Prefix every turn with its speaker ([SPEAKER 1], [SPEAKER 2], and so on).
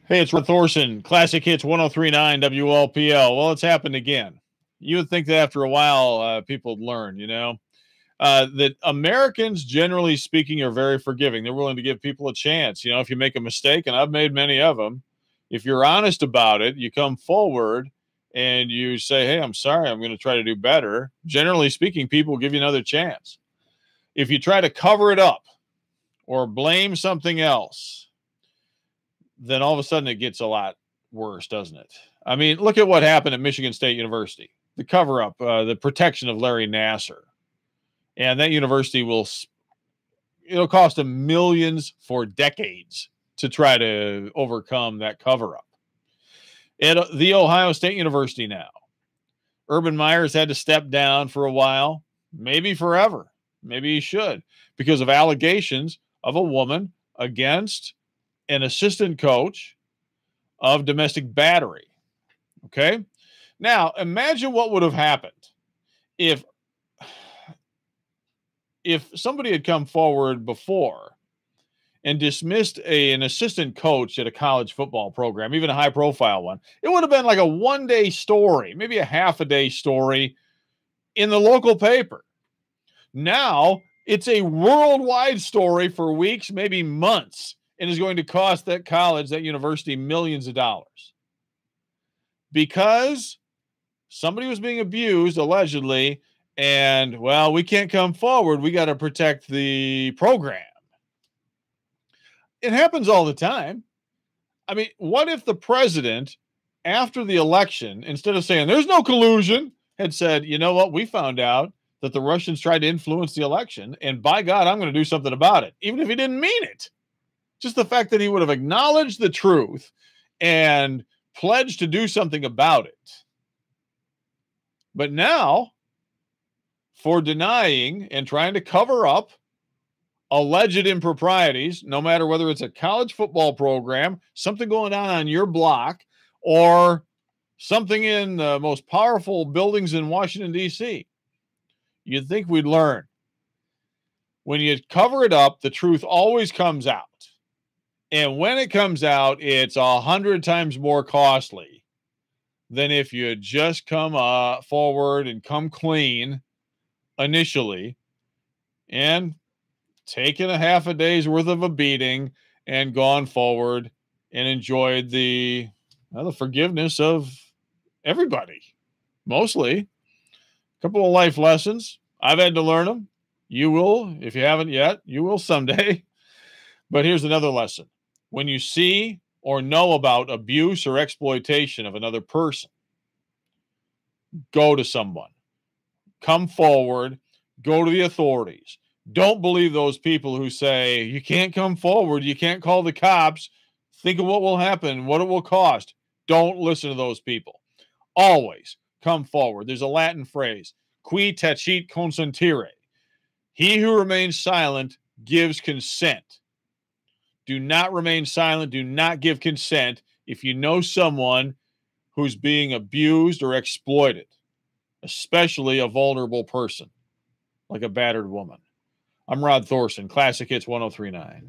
[SPEAKER 1] Hey, it's Rod Thorson, Classic Hits 1039 WLPL. Well, it's happened again. You would think that after a while, people would learn, that Americans, generally speaking, are very forgiving. They're willing to give people a chance. If you make a mistake, and I've made many of them, if you're honest about it, you come forward and you say, hey, I'm sorry, I'm going to try to do better. Generally speaking, people will give you another chance. If you try to cover it up or blame something else, then all of a sudden it gets a lot worse, doesn't it? I mean, look at what happened at Michigan State University, the cover-up, the protection of Larry Nassar. And that university it'll cost them millions for decades to try to overcome that cover-up. At the Ohio State University now, Urban Meyer's had to step down for a while, maybe forever. Maybe he should, because of allegations of a woman against an assistant coach of domestic battery. Okay. Now imagine what would have happened if somebody had come forward before and dismissed an assistant coach at a college football program, even a high profile one. It would have been like a one-day story, maybe a half-a-day story in the local paper. Now it's a worldwide story for weeks, maybe months, and is going to cost that college, that university, millions of dollars. Because somebody was being abused, allegedly, and, well, we can't come forward. We got to protect the program. It happens all the time. I mean, what if the president, after the election, instead of saying there's no collusion, had said, you know what, we found out that the Russians tried to influence the election, and by God, I'm going to do something about it, even if he didn't mean it. Just the fact that he would have acknowledged the truth and pledged to do something about it. But now, for denying and trying to cover up alleged improprieties, no matter whether it's a college football program, something going on your block, or something in the most powerful buildings in Washington, D.C., you'd think we'd learn. When you cover it up, the truth always comes out. And when it comes out, it's 100 times more costly than if you had just come forward and come clean initially and taken a half a day's worth of a beating and gone forward and enjoyed the forgiveness of everybody. Mostly. A couple of life lessons. I've had to learn them. You will, if you haven't yet, you will someday. But here's another lesson. When you see or know about abuse or exploitation of another person, go to someone. Come forward. Go to the authorities. Don't believe those people who say, you can't come forward. You can't call the cops. Think of what will happen, what it will cost. Don't listen to those people. Always come forward. There's a Latin phrase, qui tacit consentire. He who remains silent gives consent. Do not remain silent. Do not give consent if you know someone who's being abused or exploited, especially a vulnerable person like a battered woman. I'm Rod Thorson, Classic Hits 1039.